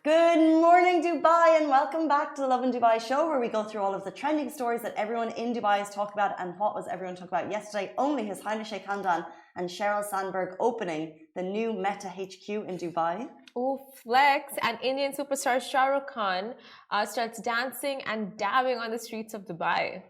Good morning, Dubai, and welcome back to the Lovin Dubai show, where we go through all of the trending stories that everyone in Dubai is talking about. And what was everyone talking about yesterday? Only His Highness Sheikh Hamdan and Sheryl Sandberg opening the new Meta HQ in Dubai. Oh, flex. And Indian superstar Shah Rukh starts dancing and dabbing on the streets of Dubai.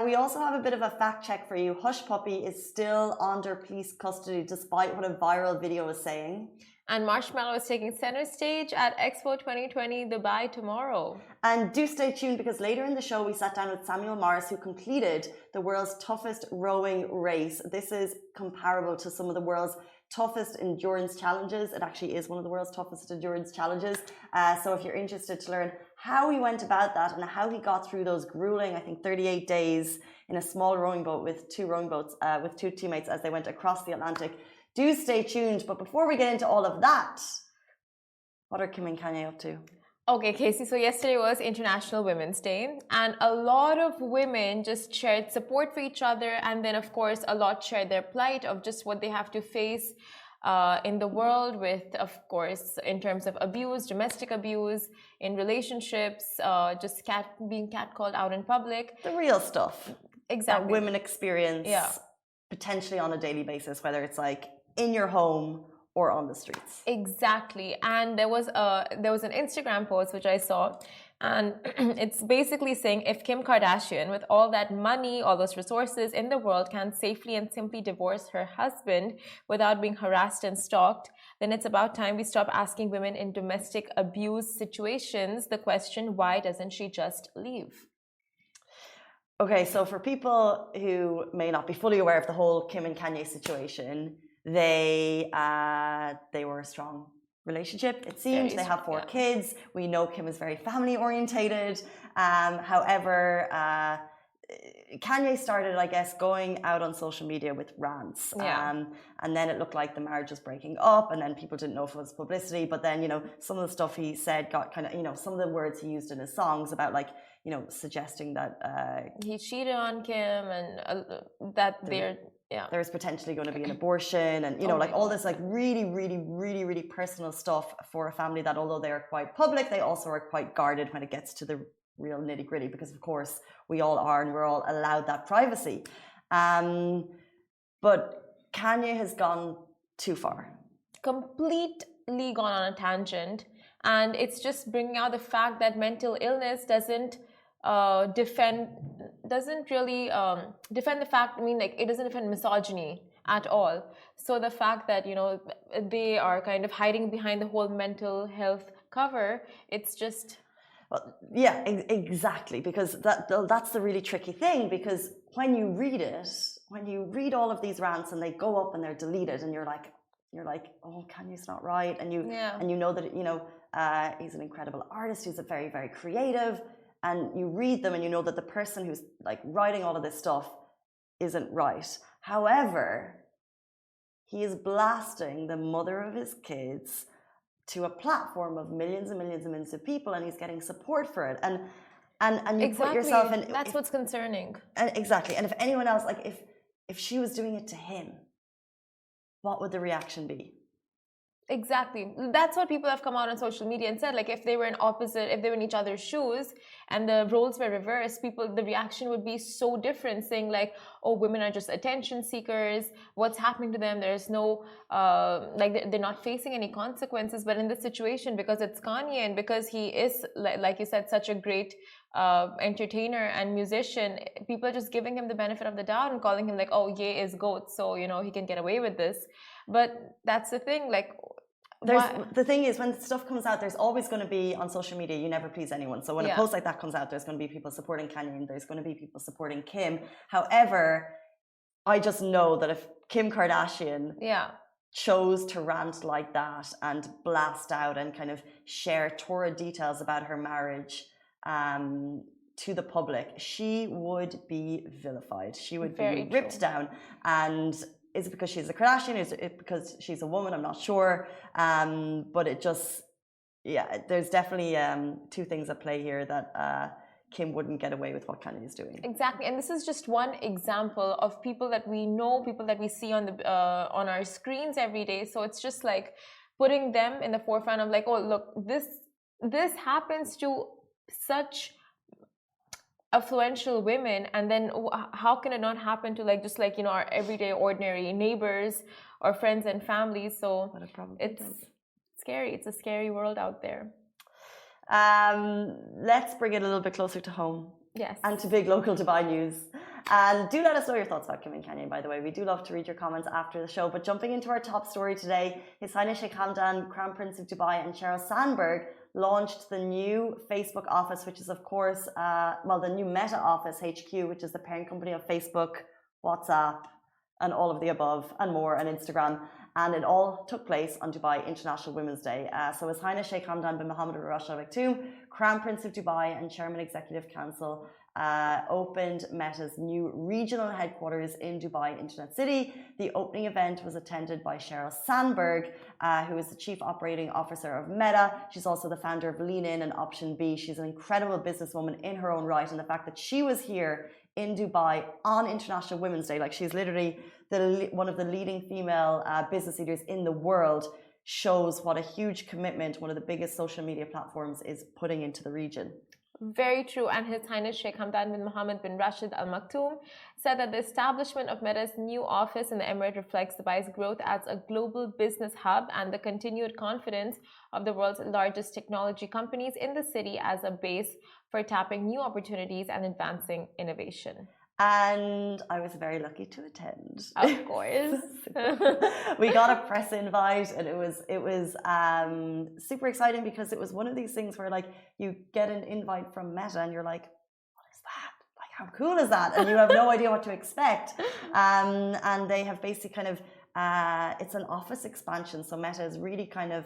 We also have a bit of a fact check for you. Hushpuppi is still under police custody despite what a viral video is saying. And Marshmello is taking center stage at Expo 2020 Dubai tomorrow. And do stay tuned, because later in the show we sat down with Samuel Morris, who completed the world's toughest rowing race. This is comparable to some of the world's toughest endurance challenges. It actually is one of the world's toughest endurance challenges. So if you're interested to learn how he went about that and how he got through those grueling, I think 38 days in a small rowing boat with two teammates as they went across the Atlantic, do stay tuned. But before we get into all of that, what are Kim and Kanye up to? Okay, Casey, so yesterday was International Women's Day, and a lot of women just shared support for each other, and then, of course, a lot shared their plight of just what they have to face in the world with, of course, in terms of abuse, domestic abuse, in relationships, just being catcalled out in public. The real stuff. Exactly. That women experience potentially on a daily basis, whether it's like in your home or on the streets. Exactly. And there was an Instagram post which I saw, and it's basically saying, if Kim Kardashian, with all that money, all those resources in the world, can safely and simply divorce her husband without being harassed and stalked, then it's about time we stop asking women in domestic abuse situations the question, why doesn't she just leave? Okay, so for people who may not be fully aware of the whole Kim and Kanye situation, they were a strong relationship, it seems. They have 4 kids. We know Kim is very family orientated. However, Kanye started, I guess, going out on social media with rants. And then it looked like the marriage was breaking up, and then people didn't know if it was publicity. But then, some of the stuff he said got kind of, some of the words he used in his songs about, like, suggesting that he cheated on Kim, and that there's potentially going to be an abortion, and like all this like really, really, really, really personal stuff for a family that, although they are quite public, they also are quite guarded when it gets to the real nitty-gritty, because of course we all are, and we're all allowed that privacy. But Kanye has gone too far. Completely gone on a tangent, and it's just bringing out the fact that mental illness doesn't really defend the fact. I mean, like, it doesn't defend misogyny at all. So the fact that they are kind of hiding behind the whole mental health cover, it's just. Well, yeah, exactly, because that's the really tricky thing, because when you read all of these rants and they go up and they're deleted, and you're like, oh, Kanye's not right, and you know that he's an incredible artist, who's a very, very creative, and you read them and you know that the person who's like writing all of this stuff isn't right. However, he is blasting the mother of his kids to a platform of millions and millions and millions of people, and he's getting support for it. And you put yourself in. That's what's concerning. Exactly. And if anyone else, like if she was doing it to him, what would the reaction be? Exactly. That's what people have come out on social media and said, like, if they were if they were in each other's shoes and the roles were reversed, the reaction would be so different, saying like, oh, women are just attention seekers, what's happening to them, there's no they're not facing any consequences. But in this situation, because it's Kanye, and because he is, like you said, such a great entertainer and musician, people are just giving him the benefit of the doubt and calling him like, oh, Ye is GOAT, so he can get away with this. But that's the thing, like, the thing is, when stuff comes out, there's always going to be, on social media, you never please anyone. So when a post like that comes out, there's going to be people supporting Kanye, and there's going to be people supporting Kim. However, I just know that if Kim Kardashian chose to rant like that and blast out and kind of share torrid details about her marriage to the public, she would be vilified. She would be ripped down. And is it because she's a Kardashian? Is it because she's a woman? I'm not sure. But it just, there's definitely 2 things at play here that Kim wouldn't get away with what Kanye is doing. Exactly. And this is just one example of people that we know, people that we see on our screens every day. So it's just like putting them in the forefront of like, oh, look, this this happens to such affluential women, and then how can it not happen to like just like our everyday ordinary neighbors or friends and families? So it's scary. It's a scary world out there. Let's bring it a little bit closer to home. Yes. And to big local Dubai news. And do let us know your thoughts about Kim and Kanye, by the way. We do love to read your comments after the show. But jumping into our top story today, His Highness Sheikh Hamdan, Crown Prince of Dubai, and Sheryl Sandberg launched the new Facebook office, which is, of course, the new Meta office, HQ, which is the parent company of Facebook, WhatsApp, and all of the above, and more, and Instagram. And it all took place on Dubai International Women's Day. So His Highness Sheikh Hamdan bin Mohammed bin Rashid Al Maktoum, Crown Prince of Dubai and Chairman Executive Council, opened Meta's new regional headquarters in Dubai Internet City. The opening event was attended by Sheryl Sandberg, who is the Chief Operating Officer of Meta. She's also the founder of Lean In and Option B. She's an incredible businesswoman in her own right, and the fact that she was here in Dubai on International Women's Day, like she's literally one of the leading female business leaders in the world, shows what a huge commitment one of the biggest social media platforms is putting into the region. Very true. And His Highness Sheikh Hamdan bin Mohammed bin Rashid Al Maktoum said that the establishment of Meta's new office in the Emirate reflects Dubai's growth as a global business hub and the continued confidence of the world's largest technology companies in the city as a base for tapping new opportunities and advancing innovation. And I was very lucky to attend. Of course. We got a press invite, and it was super exciting because it was one of these things where like you get an invite from Meta and you're like, what is that? Like, how cool is that? And you have no idea what to expect. And they have basically kind of it's an office expansion. So Meta is really kind of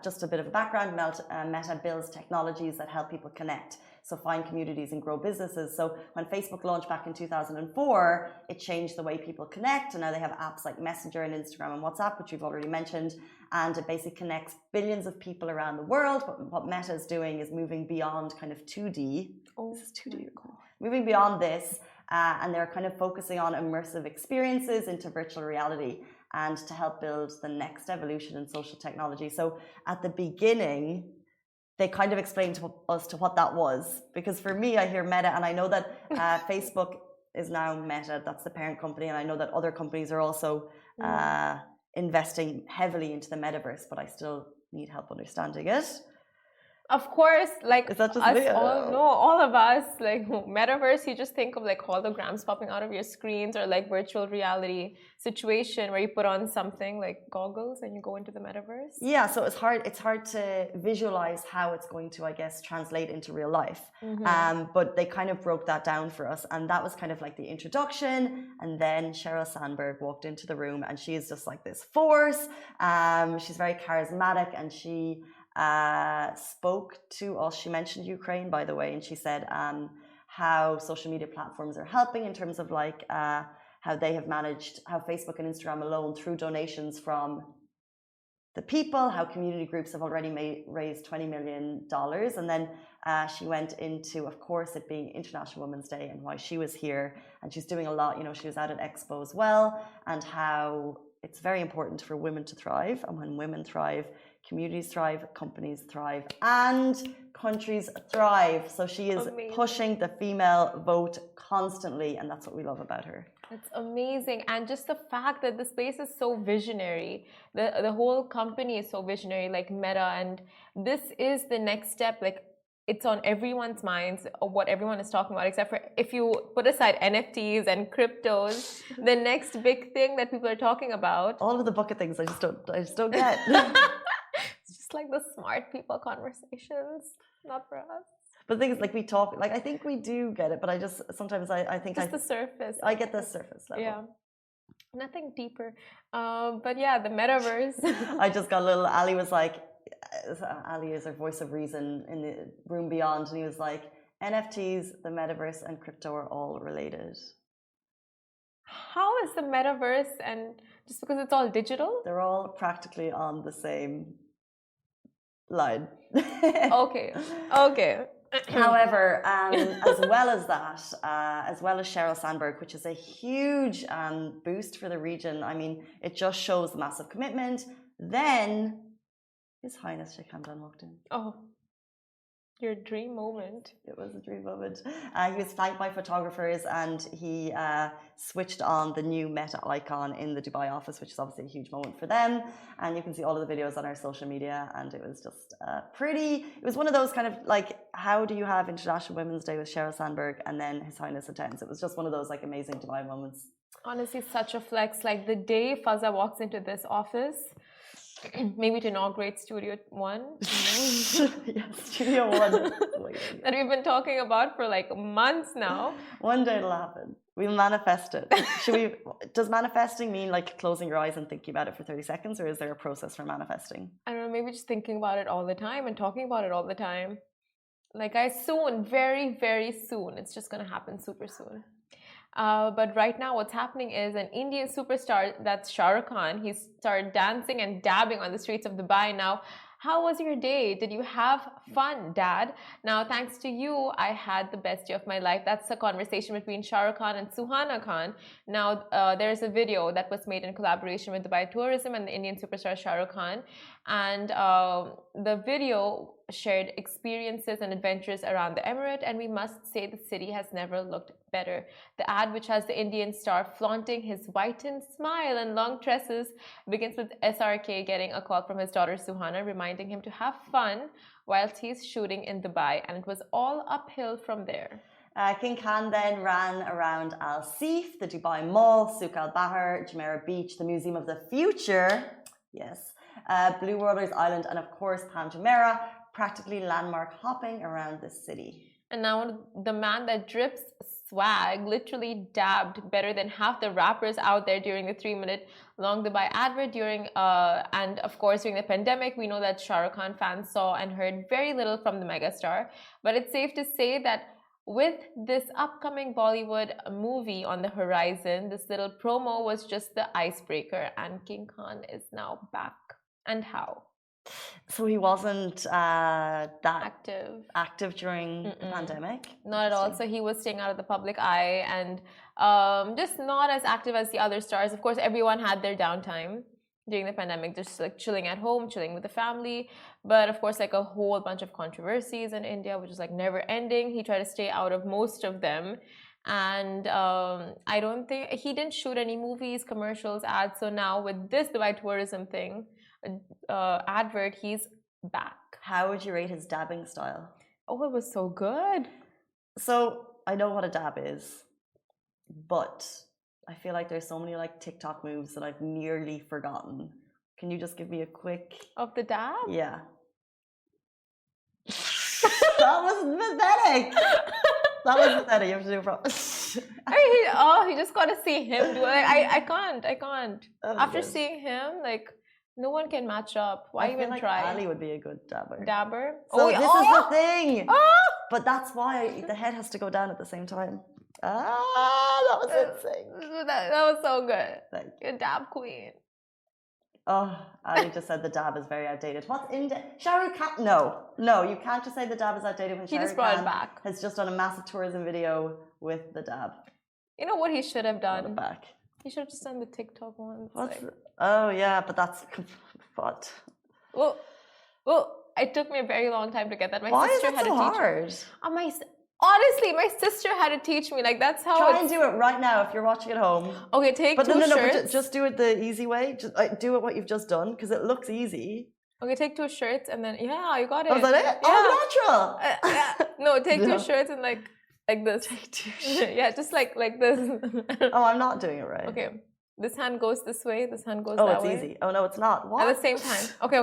just a bit of a background. Meta builds technologies that help people connect. So find communities and grow businesses. So when Facebook launched back in 2004, it changed the way people connect. And now they have apps like Messenger and Instagram and WhatsApp, which we've already mentioned. And it basically connects billions of people around the world. But what Meta is doing is moving beyond kind of 2D. Oh, this is 2D. Moving beyond this. And they're kind of focusing on immersive experiences into virtual reality and to help build the next evolution in social technology. So at the beginning, they kind of explained to us what that was. Because for me, I hear Meta, and I know that Facebook is now Meta, that's the parent company, and I know that other companies are also investing heavily into the metaverse, but I still need help understanding it. Of course, like is that just us me? all of us, like metaverse, you just think of like holograms popping out of your screens, or like virtual reality situation where you put on something like goggles and you go into the metaverse. Yeah, so it's hard to visualize how it's going to, I guess, translate into real life. But they kind of broke that down for us, and that was kind of like the introduction. And then Sheryl Sandberg walked into the room, and she is just like this force. She's very charismatic, and she spoke to us. She mentioned Ukraine, by the way, and she said how social media platforms are helping in terms of like how they have managed, how Facebook and Instagram alone, through donations from the people, how community groups have already raised $20 million. And then she went into, of course, it being International Women's Day and why she was here. And she's doing a lot, she was out at Expo as well, and how it's very important for women to thrive. And when women thrive, communities thrive, companies thrive, and countries thrive. So she is pushing the female vote constantly, and that's what we love about her. It's amazing. And just the fact that the space is so visionary, the whole company is so visionary, like Meta, and this is the next step. Like, it's on everyone's minds of what everyone is talking about, except for if you put aside NFTs and cryptos, the next big thing that people are talking about. All of the bucket things I just don't get. It's just like the smart people conversations, not for us. But the thing is, like, we talk, like, I think we do get it, but I just, sometimes I think just the surface. I get the surface level. Yeah. Nothing deeper. But yeah, the metaverse. I just got a little, Ali was like, Ali is our voice of reason in the room beyond, and he was like, NFTs, the metaverse, and crypto are all related. How is the metaverse, and just because it's all digital? They're all practically on the same line. Okay. However, as well as that, as well as Sheryl Sandberg, which is a huge boost for the region, I mean, it just shows the massive commitment. Then His Highness Sheikh Hamdan walked in. Oh, your dream moment. It was a dream moment. He was flanked by photographers and he switched on the new Meta icon in the Dubai office, which is obviously a huge moment for them. And you can see all of the videos on our social media. And it was just it was one of those kind of like, how do you have International Women's Day with Sheryl Sandberg and then His Highness attends? It was just one of those like amazing Dubai moments. Honestly, such a flex. Like the day Fazza walks into this office, maybe to inaugurate Studio One. Yeah, Studio One. That we've been talking about for like months now. One day it'll happen. We'll manifest it. Does manifesting mean like closing your eyes and thinking about it for 30 seconds, or is there a process for manifesting? I don't know, maybe just thinking about it all the time and talking about it all the time. Like very, very soon. It's just gonna happen super soon. But right now what's happening is an Indian superstar, that's Shah Rukh Khan, he started dancing and dabbing on the streets of Dubai. Now, how was your day? Did you have fun, Dad? Now, thanks to you, I had the best day of my life. That's a conversation between Shah Rukh Khan and Suhana Khan. Now, there's a video that was made in collaboration with Dubai Tourism and the Indian superstar Shah Rukh Khan. And the video shared experiences and adventures around the Emirate, and we must say the city has never looked better. The ad, which has the Indian star flaunting his whitened smile and long tresses, begins with SRK getting a call from his daughter Suhana, reminding him to have fun whilst he's shooting in Dubai, and it was all uphill from there. King Khan then ran around Al Seef, the Dubai Mall, Souk Al Bahar, Jumeirah Beach, the Museum of the Future, yes, Blue Waters Island, and of course Palm Jumeirah, practically landmark hopping around the city. And now the man that drips swag literally dabbed better than half the rappers out there during the 3-minute long Dubai advert and of course during the pandemic. We know that Shah Rukh Khan fans saw and heard very little from the megastar, but it's safe to say that with this upcoming Bollywood movie on the horizon, this little promo was just the icebreaker, and King Khan is now back. And how? So he wasn't that active during the pandemic? Not at all. So he was staying out of the public eye and just not as active as the other stars. Of course, everyone had their downtime during the pandemic, just like chilling at home, chilling with the family. But of course, like a whole bunch of controversies in India, which is like never ending. He tried to stay out of most of them. And I don't think he didn't shoot any movies, commercials, ads. So now with this Dubai tourism thing, advert, he's back. How would you rate his dabbing style? Oh, it was so good. So I know what a dab is, but I feel like there's so many like TikTok moves that I've nearly forgotten. Can you just give me a quick of the dab? Yeah. That was pathetic. That was pathetic. You have to do it from. You just gotta see him do it. I can't. After seeing him, like, no one can match up. Why even try? Ali would be a good dabber. So this is the thing. But that's why the head has to go down at the same time. That was insane. That was so good. Thank you. You're dab queen. Oh, Ali just said the dab is very outdated. What's in Shah Rukh Khan? No, you can't just say the dab is outdated when Shah Rukh Khan has just done a massive tourism video with the dab. You know what he should have done? Back. He should have just done the TikTok one. Oh yeah, but that's what? Well, it took me a very long time to get that. Why is it so hard? Honestly, my sister had to teach me. Like, that's how. Try and do it right now if you're watching at home. Okay, take two shirts. But just do it the easy way. Just do it what you've just done because it looks easy. Okay, take 2 shirts and then you got it. Oh, is that it? Yeah. Oh, natural. Yeah. No, take 2 shirts and like this. Take 2 shirts. Yeah, just like this. Oh, I'm not doing it right. Okay, this hand goes this way. This hand goes that way. Oh, it's easy. Oh no, it's not. What? At the same time. Okay.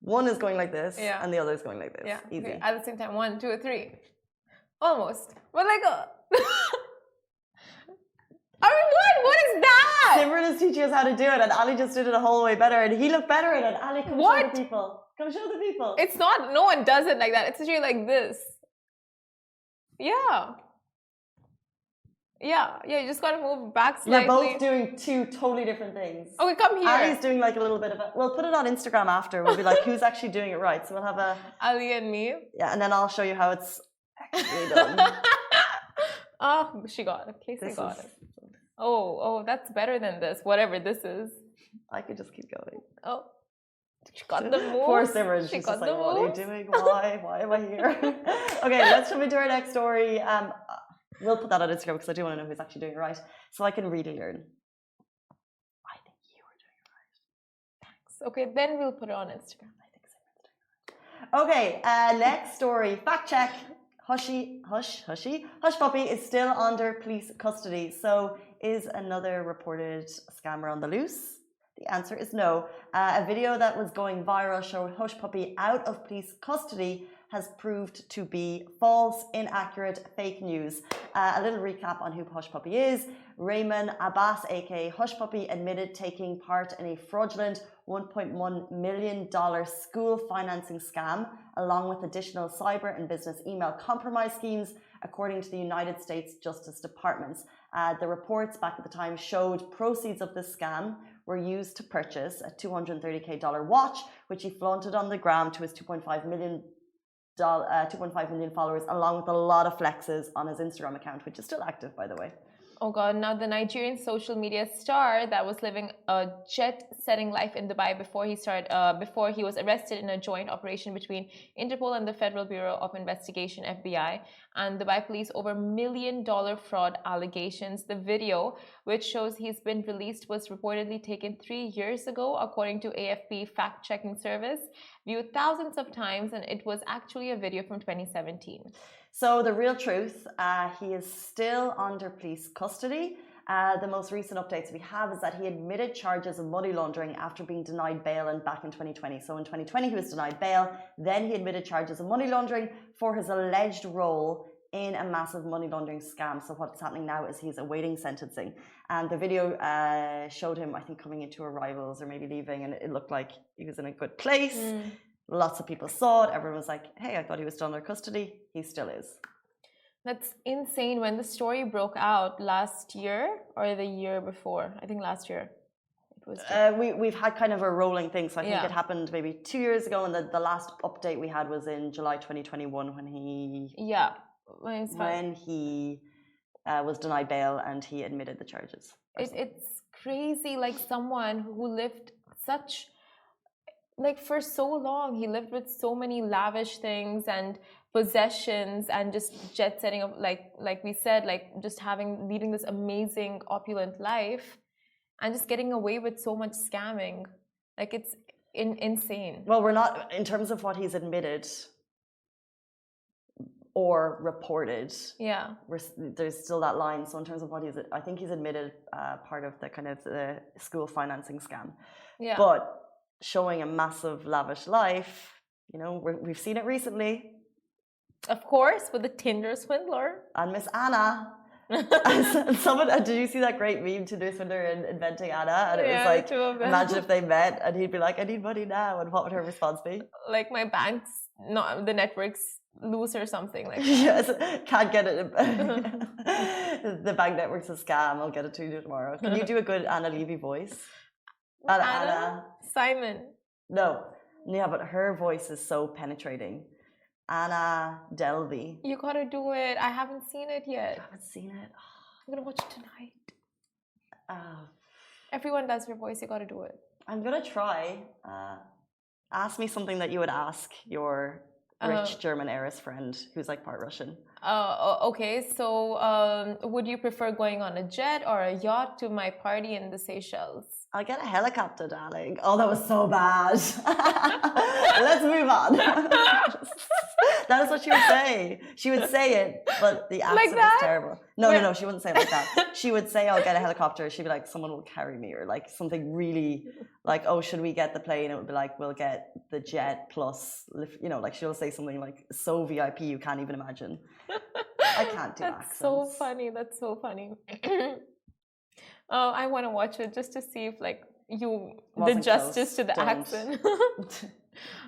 One is going like this, and the other is going like this. Yeah, easy. Okay. At the same time, 1, 2, 3, almost. But like, I mean, what is that? Simran is teaching us how to do it, and Ali just did it a whole way better, and he looked better at it. Ali, come show the people. Come show the people. It's not. No one does it like that. It's actually like this. Yeah. You just gotta move back slightly. You're both doing 2 totally different things. Okay, come here. Ali's doing like a little bit of a. We'll put it on Instagram after. We'll be like, who's actually doing it right? So we'll have a. Ali and me. Yeah, and then I'll show you how it's actually done. Oh, she got it. Casey got it. Oh, that's better than this. Whatever this is. I could just keep going. Oh, she got the move. Poor Simran, she's just like, what are you doing? Why am I here? Okay, let's jump into our next story. We'll put that on Instagram because I do want to know who's actually doing it right, so I can really learn. I think you were doing it right. Thanks. Okay, then we'll put it on Instagram. I think Simran's doing it right. Okay, next story. Fact check. Hushpuppi is still under police custody. So, is another reported scammer on the loose? The answer is no. A video that was going viral showed Hushpuppi out of police custody has proved to be false, inaccurate, fake news. A little recap on who Hushpuppi is. Raymond Abbas, aka Hushpuppi, admitted taking part in a fraudulent $1.1 million school financing scam, along with additional cyber and business email compromise schemes, according to the United States Justice Department. The reports back at the time showed proceeds of this scam were used to purchase a $230K watch, which he flaunted on the gram to his 2.5 million followers, along with a lot of flexes on his Instagram account, which is still active, by the way. Oh God, now the Nigerian social media star that was living a jet-setting life in Dubai before he was arrested in a joint operation between Interpol and the Federal Bureau of Investigation, FBI, and Dubai police over $1 million fraud allegations. The video, which shows he's been released, was reportedly taken 3 years ago, according to AFP fact-checking service, viewed thousands of times, and it was actually a video from 2017. So the real truth, he is still under police custody. The most recent updates we have is that he admitted charges of money laundering after being denied bail back in 2020. So in 2020, he was denied bail. Then he admitted charges of money laundering for his alleged role in a massive money laundering scam. So what's happening now is he's awaiting sentencing. And the video showed him, I think, coming into arrivals or maybe leaving, and it looked like he was in a good place. Lots of people saw it. Everyone was like, hey, I thought he was still under custody. He still is. That's insane. When the story broke out last year or the year before, I think last year. It was we've had kind of a rolling thing. So I think it happened maybe 2 years ago. And the last update we had was in July 2021 when he... Yeah. When he was denied bail and he admitted the charges. It's crazy. Like someone who lived such... Like for so long, he lived with so many lavish things and possessions and just jet setting up, like we said, like just leading this amazing opulent life and just getting away with so much scamming. Like it's insane. Well, we're not, in terms of what he's admitted or reported. Yeah. There's still that line. So in terms of what I think he's admitted part of the kind of the school financing scam. Yeah. But showing a massive lavish life, you know, we've seen it recently. Of course, with the Tinder swindler. And Miss Anna. Someone, did you see that great meme, Tinder swindler and inventing Anna? And it was like, imagine if they met and he'd be like, I need money now. And what would her response be? Like my bank's, not the network's loose or something like that. Yes, can't get it. The bank network's a scam. I'll get it to you tomorrow. Can you do a good Anna Levy voice? Anna Simon. No, yeah, but her voice is so penetrating. Anna Delvey. You gotta do it. I haven't seen it yet. You haven't seen it? I'm gonna watch it tonight. Everyone does her voice. You gotta do it. I'm gonna try. Ask me something that you would ask your rich German heiress friend who's like part Russian. Okay, so would you prefer going on a jet or a yacht to my party in the Seychelles? I'll get a helicopter, darling. Oh, that was so bad. Let's move on. That is what she would say. She would say it, but the accent is terrible. No, she wouldn't say it like that. She would say, I'll get a helicopter. She'd be like, someone will carry me, or like something really like, oh, should we get the plane? It would be like, we'll get the jet plus, you know, like she'll say something like so VIP you can't even imagine. I can't do accents. That's so funny. That's so funny. Oh, I want to watch it just to see if like the justice to the accent.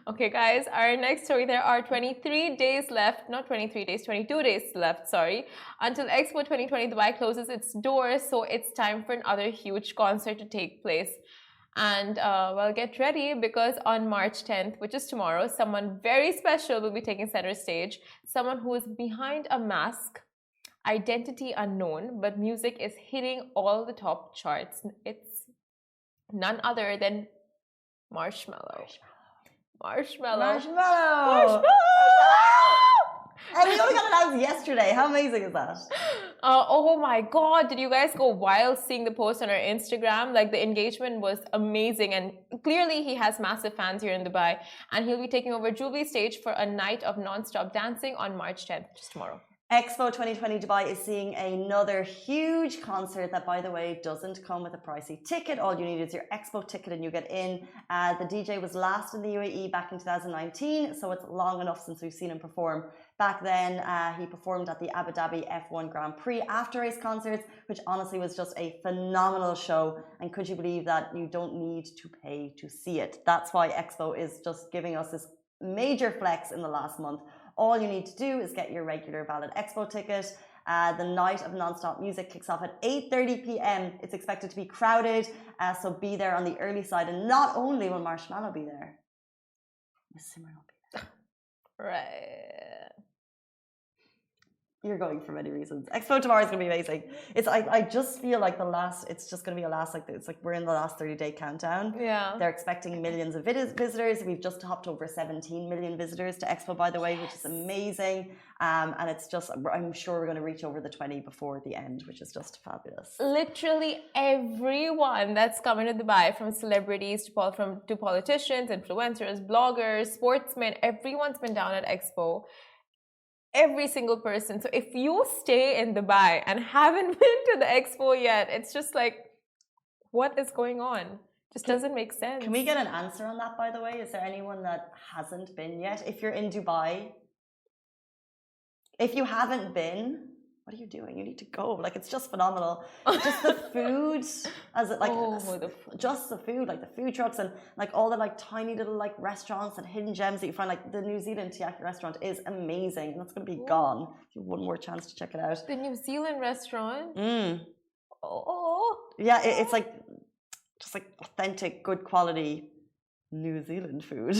Okay, guys, our next story. There are 23 days left, not 23 days, 22 days left, sorry, until Expo 2020 Dubai closes its doors. So it's time for another huge concert to take place. And well, get ready because on March 10th, which is tomorrow, someone very special will be taking center stage. Someone who is behind a mask, identity unknown, but music is hitting all the top charts. It's none other than Marshmello. Marshmello. And we only got announced yesterday. How amazing is that? Oh my God. Did you guys go wild seeing the post on our Instagram? Like the engagement was amazing. And clearly he has massive fans here in Dubai. And he'll be taking over Jubilee stage for a night of non-stop dancing on March 10th, just tomorrow. Expo 2020 Dubai is seeing another huge concert that, by the way, doesn't come with a pricey ticket. All you need is your Expo ticket and you get in. The DJ was last in the UAE back in 2019, so it's long enough since we've seen him perform. Back then, he performed at the Abu Dhabi F1 Grand Prix after race concerts, which honestly was just a phenomenal show. And could you believe that you don't need to pay to see it? That's why Expo is just giving us this major flex in the last month. All you need to do is get your regular valid Expo ticket. The night of non-stop music kicks off at 8:30 p.m. It's expected to be crowded, so be there on the early side. And not only will Marshmello be there, Miss Simran will be there. Right. You're going for many reasons. Expo tomorrow is going to be amazing. I just feel like it's just going to be it's like we're in the last 30-day countdown. Yeah. They're expecting millions of visitors. We've just topped over 17 million visitors to Expo, by the way, which is amazing. And it's just, I'm sure we're going to reach over the 20 before the end, which is just fabulous. Literally everyone that's coming to Dubai, from celebrities to politicians, influencers, bloggers, sportsmen, everyone's been down at Expo. Every single person. So if you stay in Dubai and haven't been to the Expo yet, it's just like, what is going on? Just doesn't make sense. Can we get an answer on that, by the way? Is there anyone that hasn't been yet? If you're in Dubai, if you haven't been, what are you doing? You need to go. Like, it's just phenomenal. Just the food, just the food, like the food trucks and like all the like tiny little like restaurants and hidden gems that you find. Like the New Zealand Tiaki restaurant is amazing, and that's going to be gone. If you have one more chance to check it out. The New Zealand restaurant. Yeah, it's like just like authentic, good quality New Zealand food.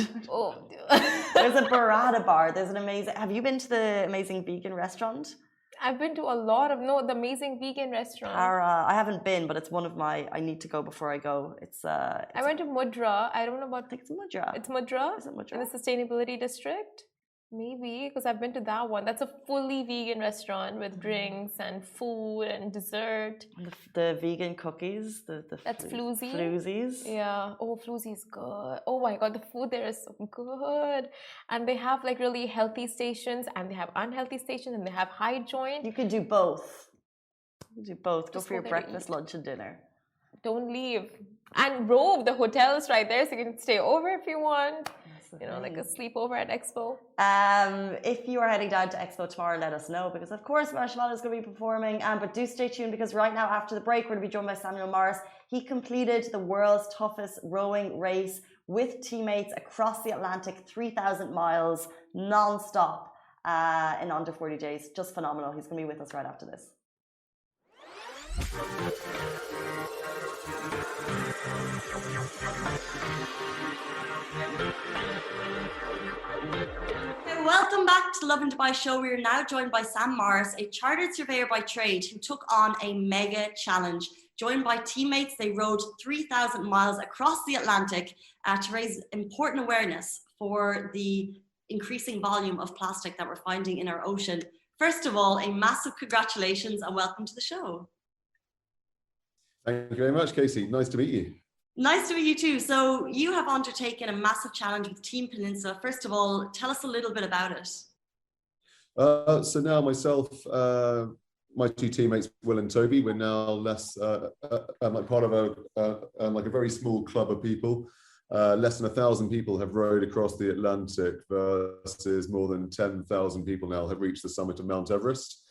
There's a burrata bar. There's an amazing. Have you been to the amazing vegan restaurant? I've been to a lot of the amazing vegan restaurant. I haven't been, but it's one of my. I need to go before I go. I went to Mudra. I don't know about. I think it's Mudra. It's Mudra. Is it Mudra? In the sustainability district. Maybe, because I've been to that one. That's a fully vegan restaurant with drinks and food and dessert. The vegan cookies. That's floozy. Floozies. Yeah. Oh, floozy is good. Oh my God, the food there is so good. And they have like really healthy stations, and they have unhealthy stations, and they have high joint. You could do both. Go for your breakfast, lunch, and dinner. Don't leave. And Rove, the hotel is right there, so you can stay over if you want. Like a sleepover at Expo. If you are heading down to Expo tomorrow, let us know, because of course Marshmello is going to be performing. But do stay tuned, because right now after the break we're going to be joined by Samuel Morris. He completed the world's toughest rowing race with teammates across the Atlantic, 3,000 miles non-stop in under 40 days. Just phenomenal. He's going to be with us right after this. Welcome back to the Lovin Dubai show. We are now joined by Sam Morris, a chartered surveyor by trade who took on a mega challenge. Joined by teammates, they rowed 3,000 miles across the Atlantic to raise important awareness for the increasing volume of plastic that we're finding in our ocean. First of all, a massive congratulations and welcome to the show. Thank you very much, Casey. Nice to meet you. Nice to meet you too. So you have undertaken a massive challenge with Team Peninsula. First of all, tell us a little bit about it. So now myself, my two teammates, Will and Toby, we're now like part of a very small club of people. Less than 1,000 people have rowed across the Atlantic versus more than 10,000 people now have reached the summit of Mount Everest.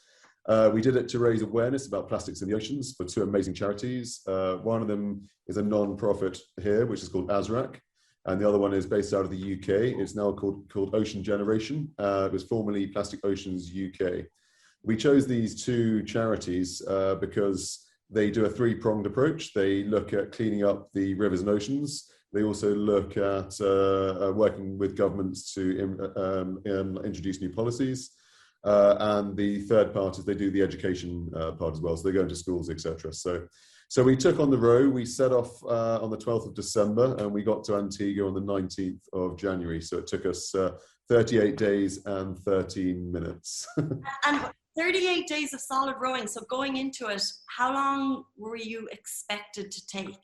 We did it to raise awareness about plastics in the oceans for two amazing charities. One of them is a non-profit here, which is called ASRAC, and the other one is based out of the UK. It's now called Ocean Generation. It was formerly Plastic Oceans UK. We chose these two charities because they do a three-pronged approach. They look at cleaning up the rivers and oceans. They also look at working with governments to introduce new policies. And the third part is they do the education part as well. So they go into schools, etc. So So we took on the row. We set off on the 12th of December, and we got to Antigua on the 19th of January. So it took us 38 days and 13 minutes. And 38 days of solid rowing. So going into it, how long were you expected to take?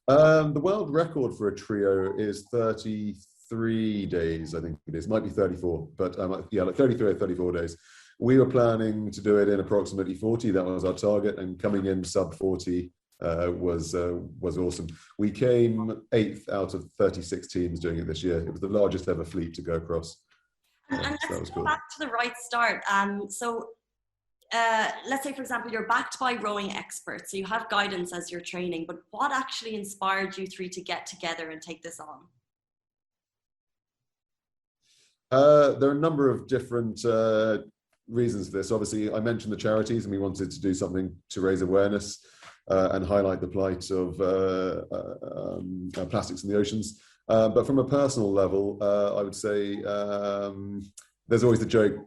The world record for a trio is 33 days, I think it is. Might be 34, but yeah, like 33 or 34 days. We were planning to do it in approximately 40. That was our target, and coming in sub 40 was awesome. We came 8th out of 36 teams doing it this year. It was the largest ever fleet to go across. And let's go back to the right start. So let's say, for example, you're backed by rowing experts, so you have guidance as you're training, but what actually inspired you three to get together and take this on? There are a number of different reasons for this. Obviously, I mentioned the charities, and we wanted to do something to raise awareness and highlight the plight of plastics in the oceans. But from a personal level, I would say there's always the joke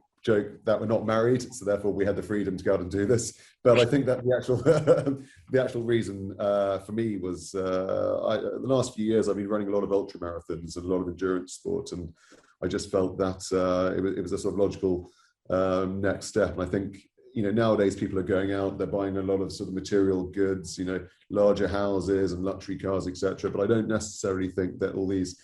that we're not married, so therefore we had the freedom to go out and do this. But I think that the actual reason for me was the last few years I've been running a lot of ultra marathons and a lot of endurance sport, and I just felt that it was a sort of logical next step. And I think, you know, nowadays people are going out, they're buying a lot of sort of material goods, you know, larger houses and luxury cars, etc. But I don't necessarily think that all these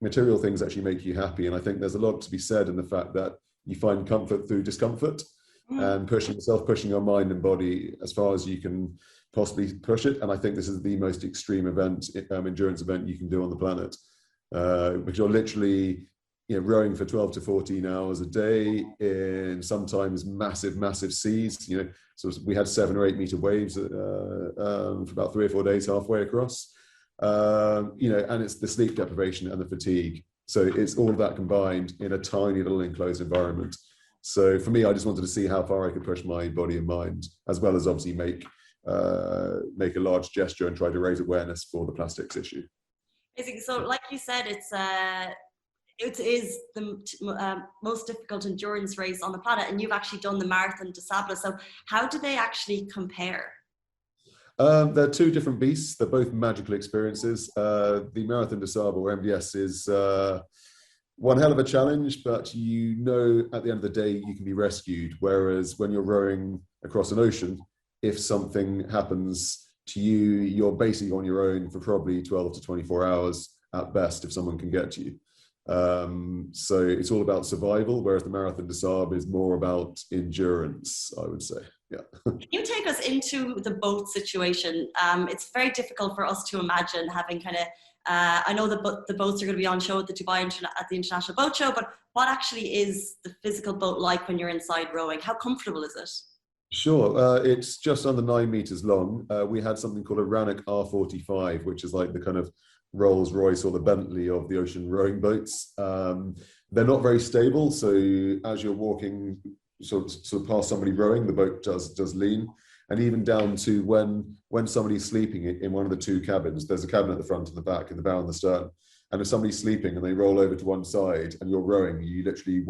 material things actually make you happy. And I think there's a lot to be said in the fact that you find comfort through discomfort and pushing your mind and body as far as you can possibly push it. And I think this is the most extreme event, endurance event you can do on the planet, because you're literally, you know, rowing for 12 to 14 hours a day in sometimes massive seas. You know, so we had 7 or 8 meter waves for about 3 or 4 days halfway across. You know, and it's the sleep deprivation and the fatigue. So it's all of that combined in a tiny little enclosed environment. So for me, I just wanted to see how far I could push my body and mind, as well as obviously make a large gesture and try to raise awareness for the plastics issue. Amazing. So like you said, it is the most difficult endurance race on the planet, and you've actually done the Marathon des Sables. So how do they actually compare? They're two different beasts. They're both magical experiences. The Marathon des Sables, or MDS, is one hell of a challenge, but you know at the end of the day you can be rescued. Whereas when you're rowing across an ocean, if something happens to you, you're basically on your own for probably 12 to 24 hours at best if someone can get to you. So it's all about survival, whereas the Marathon des Sables is more about endurance, I would say. Yeah. Can you take us into the boat situation? It's very difficult for us to imagine having kind of, I know the boats are going to be on show at the International Boat Show, but what actually is the physical boat like when you're inside rowing? How comfortable is it? Sure. It's just under 9 meters long. We had something called a Rukh R45, which is like the kind of Rolls Royce or the Bentley of the ocean rowing boats. They're not very stable, so as you're walking sort of past somebody rowing, the boat does lean, and even down to when somebody's sleeping in one of the 2 cabins. There's a cabin at the front and the back, and the bow and the stern. And if somebody's sleeping and they roll over to one side and you're rowing, you literally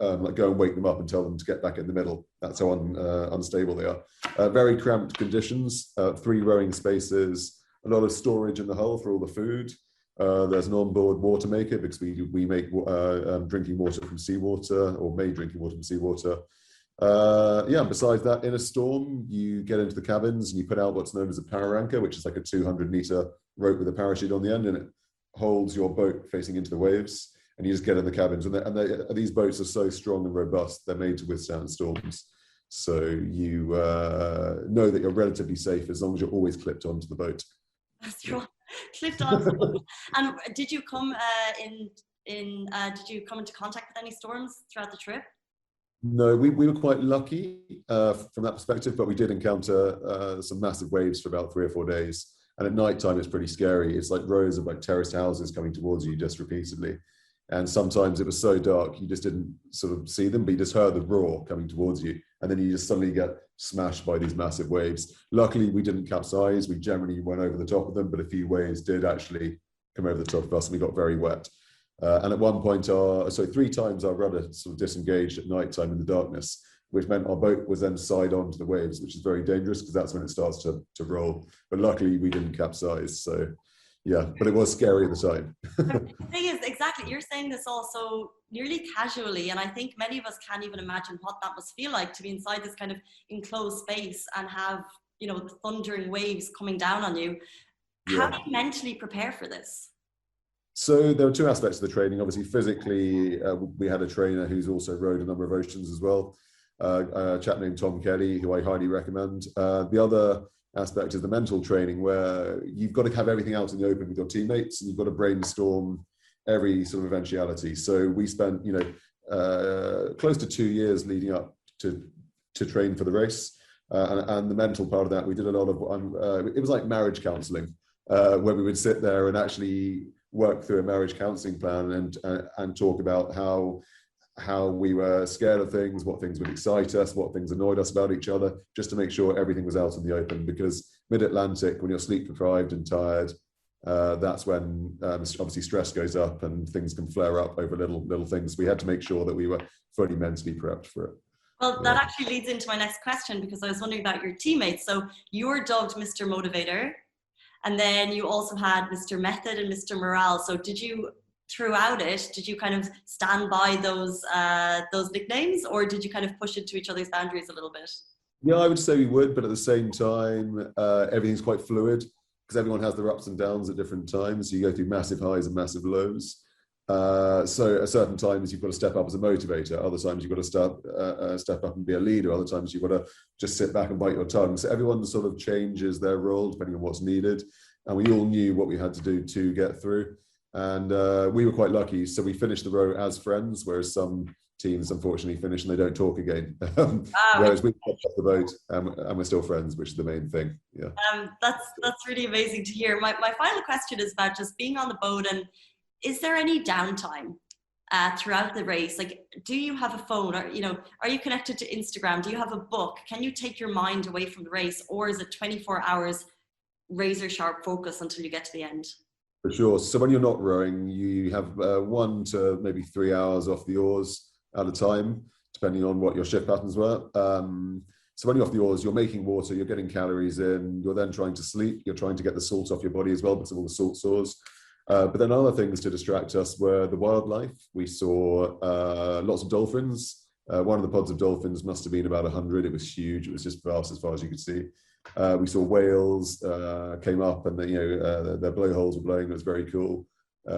like go and wake them up and tell them to get back in the middle. That's how unstable they are. Very cramped conditions. 3 rowing spaces. A lot of storage in the hull for all the food. There's an onboard water maker because we make drinking water from seawater, or made drinking water from seawater. Yeah, besides that, in a storm, you get into the cabins and you put out what's known as a power anchor, which is like a 200-meter rope with a parachute on the end, and it holds your boat facing into the waves, and you just get in the cabins. And these boats are so strong and robust, they're made to withstand storms. So you know that you're relatively safe as long as you're always clipped onto the boat. That's right. Clipped on. And did you come into contact with any storms throughout the trip? No, we were quite lucky from that perspective, but we did encounter some massive waves for about 3 or 4 days. And at night time, it's pretty scary. It's like rows of like terraced houses coming towards you just repeatedly. And sometimes it was so dark, you just didn't sort of see them, but you just heard the roar coming towards you. And then you just suddenly get smashed by these massive waves. Luckily, we didn't capsize. We generally went over the top of them, but a few waves did actually come over the top of us, and we got very wet. And at one point, 3 times our rudder sort of disengaged at night time in the darkness. which meant our boat was then side on to the waves, which is very dangerous because that's when it starts to roll. But luckily we didn't capsize. So yeah, but it was scary at the time. The thing is, exactly, you're saying this all so nearly casually, and I think many of us can't even imagine what that must feel like to be inside this kind of enclosed space and have, you know, the thundering waves coming down on you. How do you mentally prepare for this? So there were two aspects of the training. Obviously, physically, we had a trainer who's also rowed a number of oceans as well, a chap named Tom Kelly, who I highly recommend. The other aspect is the mental training, where you've got to have everything out in the open with your teammates, and you've got to brainstorm every sort of eventuality. So we spent, you know, close to 2 years leading up to train for the race, and the mental part of that, we did a lot of. It was like marriage counselling, where we would sit there and actually work through a marriage counselling plan and talk about how we were scared of things, what things would excite us, what things annoyed us about each other, just to make sure everything was out in the open. Because mid-Atlantic, when you're sleep deprived and tired, that's when obviously stress goes up and things can flare up over little things. We had to make sure that we were fully mentally prepped for it. Well, that actually leads into my next question, because I was wondering about your teammates. So you were dubbed Mr. Motivator, and then you also had Mr. Method and Mr. Morale. So did you, throughout it, did you kind of stand by those nicknames, or did you kind of push into each other's boundaries a little bit? Yeah, I would say we would, but at the same time, everything's quite fluid because everyone has their ups and downs at different times. So you go through massive highs and massive lows. So at certain times you've got to step up as a motivator. Other times you've got to step up and be a leader. Other times you've got to just sit back and bite your tongue. So everyone sort of changes their role depending on what's needed. And we all knew what we had to do to get through. And we were quite lucky. So we finished the row as friends, whereas some teams unfortunately finish and they don't talk again. Whereas we got off the boat and we're still friends, which is the main thing. Yeah. That's really amazing to hear. My final question is about just being on the boat, and is there any downtime throughout the race? Like, do you have a phone, or, you know, are you connected to Instagram? Do you have a book? Can you take your mind away from the race, or is it 24 hours razor sharp focus until you get to the end? For sure. So when you're not rowing, you have 1 to maybe 3 hours off the oars at a time, depending on what your shift patterns were. So when you're off the oars, you're making water, you're getting calories in, you're then trying to sleep, you're trying to get the salt off your body as well because of all the salt sores. But then other things to distract us were the wildlife. We saw lots of dolphins. One of the pods of dolphins must have been about 100. It was huge. It was just vast as far as you could see. We saw whales came up, and their blowholes were blowing. It was very cool.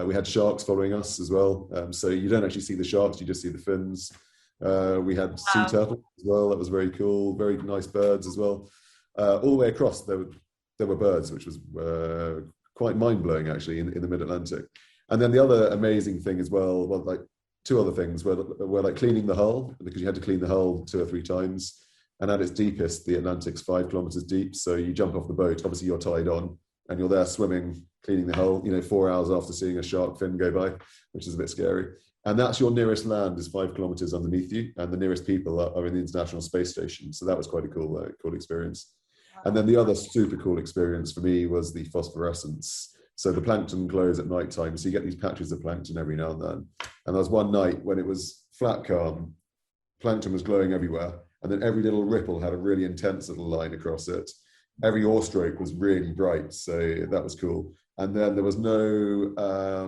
We had sharks following us as well. So you don't actually see the sharks, you just see the fins. We had sea turtles as well. That was very cool. Very nice birds as well. All the way across, there were birds, which was quite mind-blowing actually in the mid-Atlantic. And then the other amazing thing as well, like 2 other things were like cleaning the hull, because you had to clean the hull 2 or 3 times. And at its deepest, the Atlantic's 5 kilometers deep. So you jump off the boat, obviously you're tied on, and you're there swimming, cleaning the hull, 4 hours after seeing a shark fin go by, which is a bit scary. And that's your nearest land is 5 kilometers underneath you, and the nearest people are in the International Space Station. So that was quite a cool experience. And then the other super cool experience for me was the phosphorescence. So the plankton glows at night time. So you get these patches of plankton every now and then. And there was one night when it was flat calm, plankton was glowing everywhere. And then every little ripple had a really intense little line across it. Every oar stroke was really bright. So that was cool. And then there was no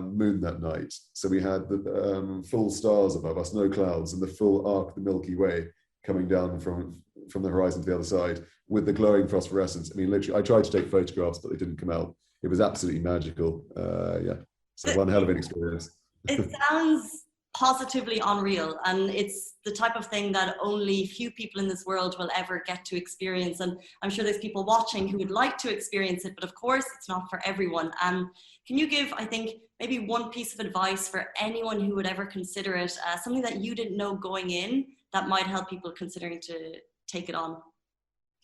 moon that night. So we had the full stars above us, no clouds, and the full arc of the Milky Way coming down from the horizon to the other side with the glowing phosphorescence. I mean, literally, I tried to take photographs, but they didn't come out. It was absolutely magical. Yeah, so one hell of an experience. It sounds positively unreal, and it's the type of thing that only few people in this world will ever get to experience. And I'm sure there's people watching who would like to experience it, but of course it's not for everyone. And can you give, I think, maybe one piece of advice for anyone who would ever consider it, something that you didn't know going in that might help people considering to take it on?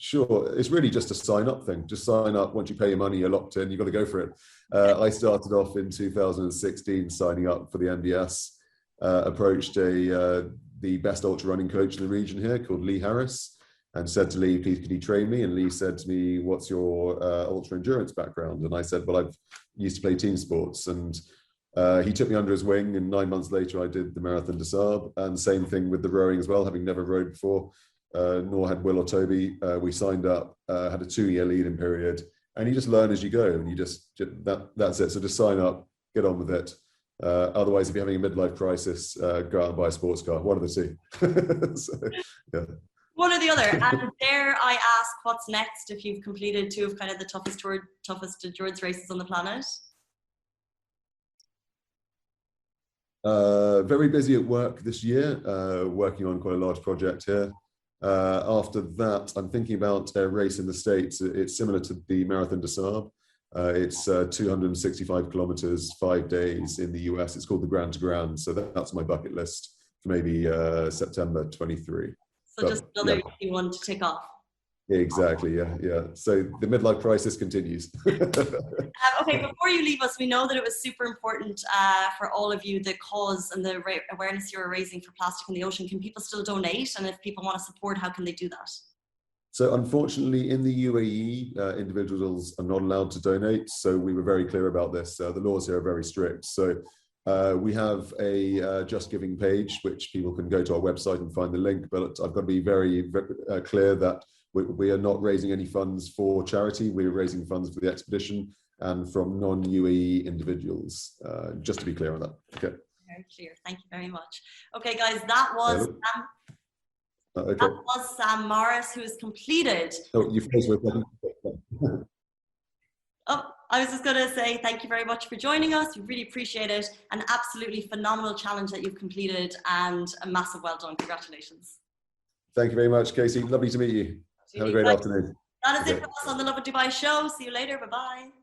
Sure. It's really just a sign-up thing. Just sign up. Once you pay your money, you're locked in. You've got to go for it. I started off in 2016 signing up for the MBS. Approached the best ultra running coach in the region here called Lee Harris, and said to Lee, please could he train me? And Lee said to me, what's your ultra endurance background? And I said, well, I've used to play team sports. And He took me under his wing, and 9 months later I did the Marathon des Sables, and same thing with the rowing as well, having never rowed before, nor had Will or Toby. We signed up, had a 2-year lead-in period, and you just learn as you go, and you that's it. So just sign up, get on with it. Otherwise, if you're having a midlife crisis, go out and buy a sports car, one of the two. So, yeah. One or the other. And dare I ask, what's next if you've completed 2 of kind of the toughest endurance races on the planet? Very busy at work this year, working on quite a large project here. After that, I'm thinking about a race in the States. It's similar to the Marathon des Sables. It's 265 kilometers, 5 days in the US. It's called the Grand to Grand. So that's my bucket list for maybe September 23. So just another easy one to tick off. Exactly, yeah. So the midlife crisis continues. Okay, before you leave us, we know that it was super important for all of you, the cause and the awareness you're raising for plastic in the ocean. Can people still donate? And if people want to support, how can they do that? So unfortunately, in the UAE, individuals are not allowed to donate. So we were very clear about this. The laws here are very strict. So we have a Just Giving page, which people can go to our website and find the link. But I've got to be very, very clear that we are not raising any funds for charity. We're raising funds for the expedition and from non-UAE individuals, just to be clear on that. Okay. Very clear. Thank you very much. Okay, guys, that was that was Sam Morris, who has completed. Oh, you froze for a second. Oh, I was just going to say thank you very much for joining us. We really appreciate it. An absolutely phenomenal challenge that you've completed, and a massive well done. Congratulations. Thank you very much, Casey. Lovely to meet you. Have a great afternoon. That is it for us on the Lovin Dubai show. See you later. Bye-bye.